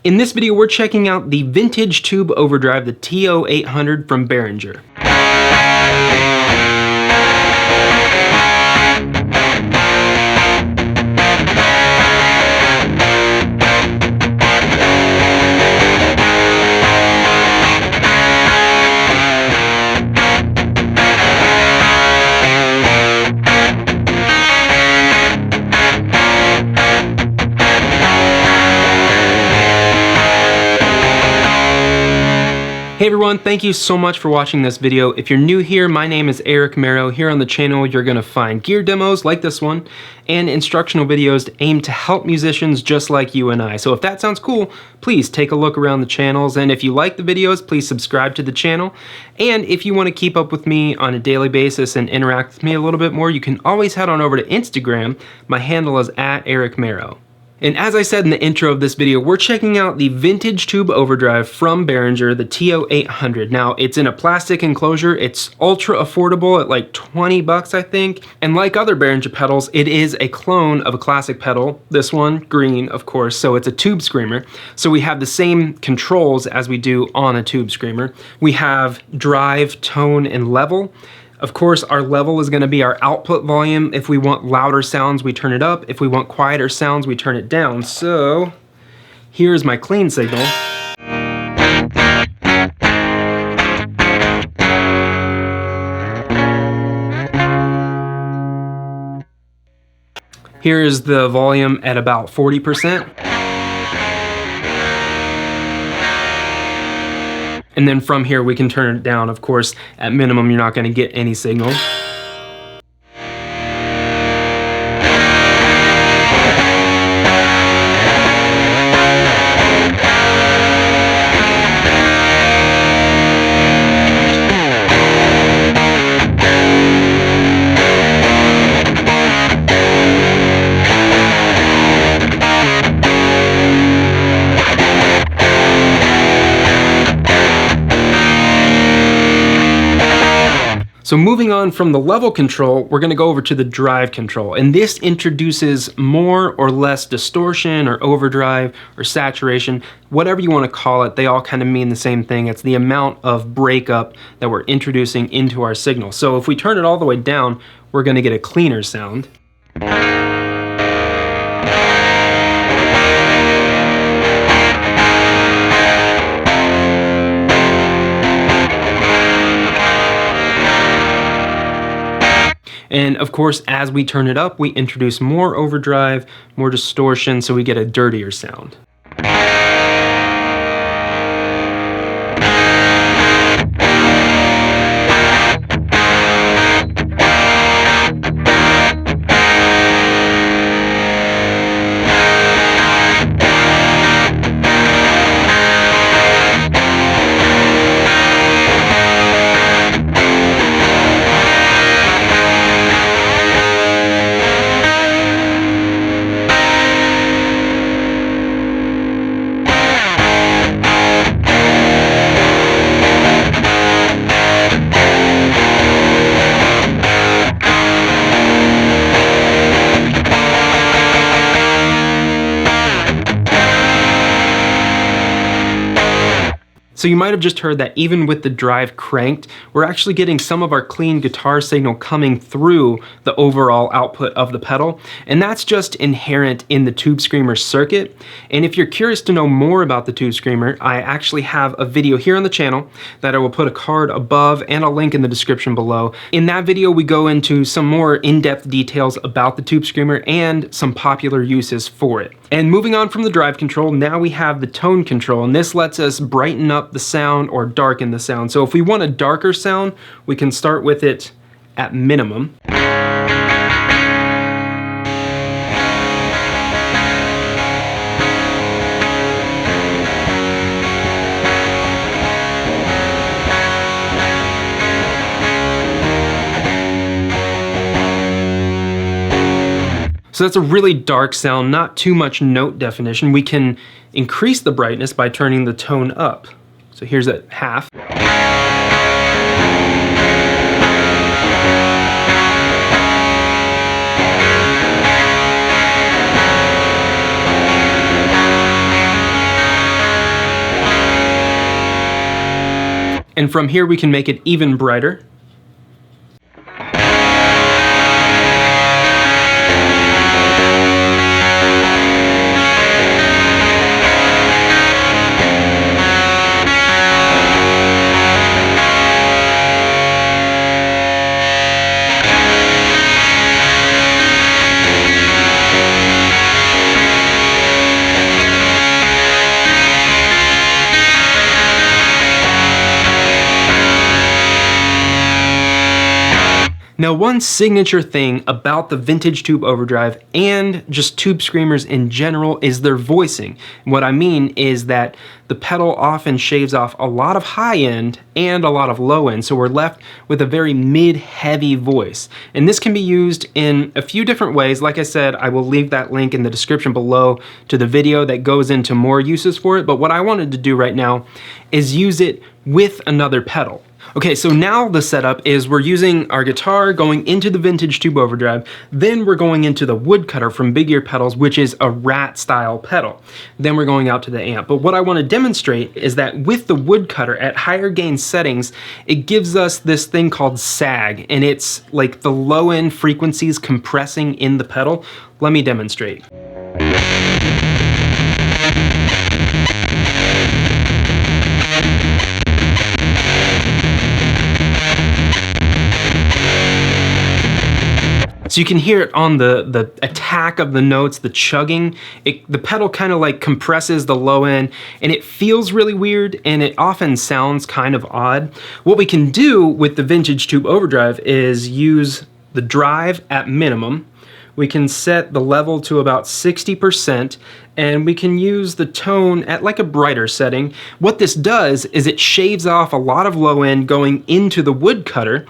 In this video, we're checking out the vintage tube overdrive, the TO800 from Behringer. Hey everyone, thank you so much for watching this video. If you're new here, my name is Merrow. Here on the channel, you're gonna find gear demos like this one and instructional videos aimed to help musicians just like you and I. So if that sounds cool, please take a look around the channels. And if you like the videos, please subscribe to the channel. And if you wanna keep up with me on a daily basis and interact with me a little bit more, you can always head on over to Instagram. My handle is @Merrow. And as I said in the intro of this video, we're checking out the vintage tube overdrive from Behringer, the TO800. Now, it's in a plastic enclosure. It's ultra affordable at like 20 bucks, I think. And like other Behringer pedals, it is a clone of a classic pedal. This one, green, of course, so it's a tube screamer. So we have the same controls as we do on a tube screamer. We have drive, tone, and level. Of course, our level is going to be our output volume. If we want louder sounds, we turn it up. If we want quieter sounds, we turn it down. So here's my clean signal. Here is the volume at about 40%. And then from here, we can turn it down. Of course, at minimum, you're not going to get any signal. So moving on from the level control, we're gonna go over to the drive control. And this introduces more or less distortion or overdrive or saturation, whatever you wanna call it, they all kind of mean the same thing. It's the amount of breakup that we're introducing into our signal. So if we turn it all the way down, we're gonna get a cleaner sound. And of course, as we turn it up, we introduce more overdrive, more distortion, so we get a dirtier sound. So you might have just heard that even with the drive cranked, we're actually getting some of our clean guitar signal coming through the overall output of the pedal. And that's just inherent in the Tube Screamer circuit. And if you're curious to know more about the Tube Screamer, I actually have a video here on the channel that I will put a card above and a link in the description below. In that video, we go into some more in-depth details about the Tube Screamer and some popular uses for it. And moving on from the drive control, now we have the tone control, and this lets us brighten up the sound or darken the sound. So if we want a darker sound, we can start with it at minimum. So that's a really dark sound, not too much note definition. We can increase the brightness by turning the tone up. So here's at half. And from here we can make it even brighter. Now, one signature thing about the vintage tube overdrive and just tube screamers in general is their voicing. What I mean is that the pedal often shaves off a lot of high end and a lot of low end, so we're left with a very mid-heavy voice. And this can be used in a few different ways. Like I said, I will leave that link in the description below to the video that goes into more uses for it, but what I wanted to do right now is use it with another pedal. Okay, so now the setup is we're using our guitar going into the vintage tube overdrive, then we're going into the woodcutter from Big Ear Pedals, which is a rat style pedal. Then we're going out to the amp. But what I want to demonstrate is that with the woodcutter at higher gain settings, it gives us this thing called sag, and it's like the low end frequencies compressing in the pedal. Let me demonstrate. So you can hear it on the attack of the notes, the chugging. The pedal kind of like compresses the low end, and it feels really weird, and it often sounds kind of odd. What we can do with the vintage tube overdrive is use the drive at minimum. We can set the level to about 60%, and we can use the tone at like a brighter setting. What this does is it shaves off a lot of low end going into the woodcutter,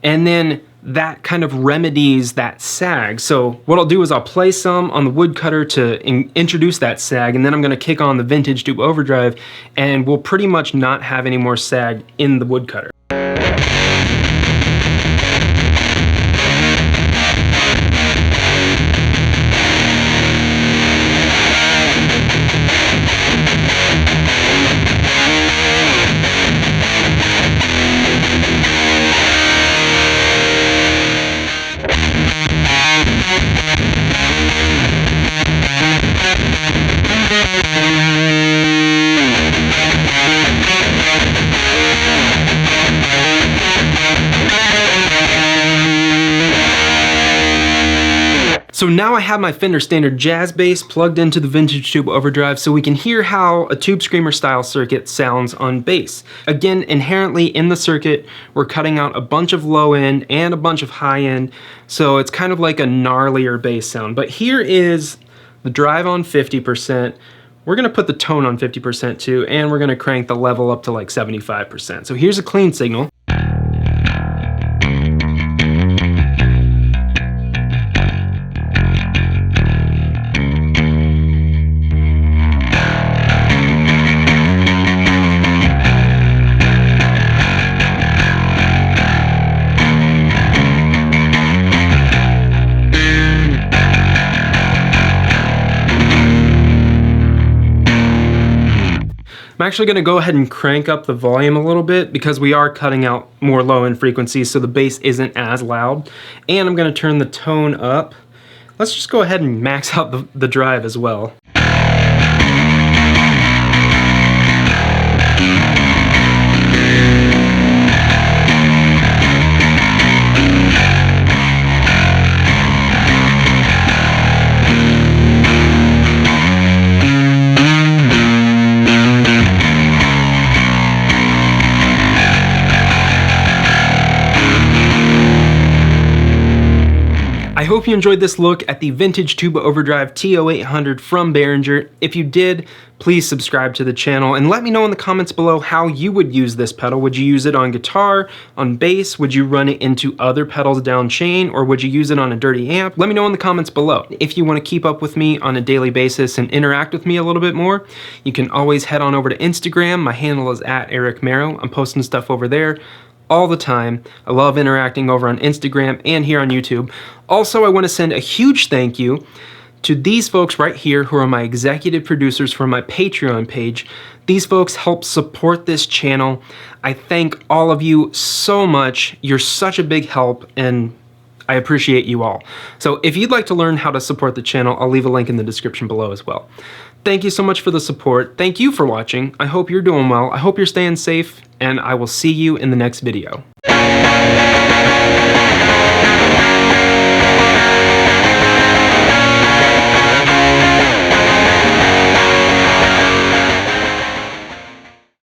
and then that kind of remedies that sag. So what I'll do is I'll play some on the woodcutter to introduce that sag, and then I'm gonna kick on the vintage tube overdrive, and we'll pretty much not have any more sag in the woodcutter. So now I have my Fender Standard Jazz Bass plugged into the vintage tube overdrive so we can hear how a tube screamer style circuit sounds on bass. Again, inherently in the circuit, we're cutting out a bunch of low end and a bunch of high end, so it's kind of like a gnarlier bass sound. But here is the drive on 50%. We're gonna put the tone on 50% too, and we're gonna crank the level up to like 75%. So here's a clean signal. I'm actually going to go ahead and crank up the volume a little bit because we are cutting out more low end frequencies so the bass isn't as loud. And I'm going to turn the tone up. Let's just go ahead and max out the drive as well. I hope you enjoyed this look at the vintage Tube Overdrive TO800 from Behringer. If you did, please subscribe to the channel and let me know in the comments below how you would use this pedal. Would you use it on guitar, on bass? Would you run it into other pedals down chain, or would you use it on a dirty amp? Let me know in the comments below. If you want to keep up with me on a daily basis and interact with me a little bit more, you can always head on over to Instagram. My handle is @EricMerrow. I'm posting stuff over there all the time. I love interacting over on Instagram and here on YouTube. Also, I want to send a huge thank you to these folks right here who are my executive producers for my Patreon page. These folks help support this channel. I thank all of you so much. You're such a big help, and I appreciate you all. So if you'd like to learn how to support the channel, I'll leave a link in the description below as well. Thank you so much for the support. Thank you for watching. I hope you're doing well. I hope you're staying safe, and I will see you in the next video.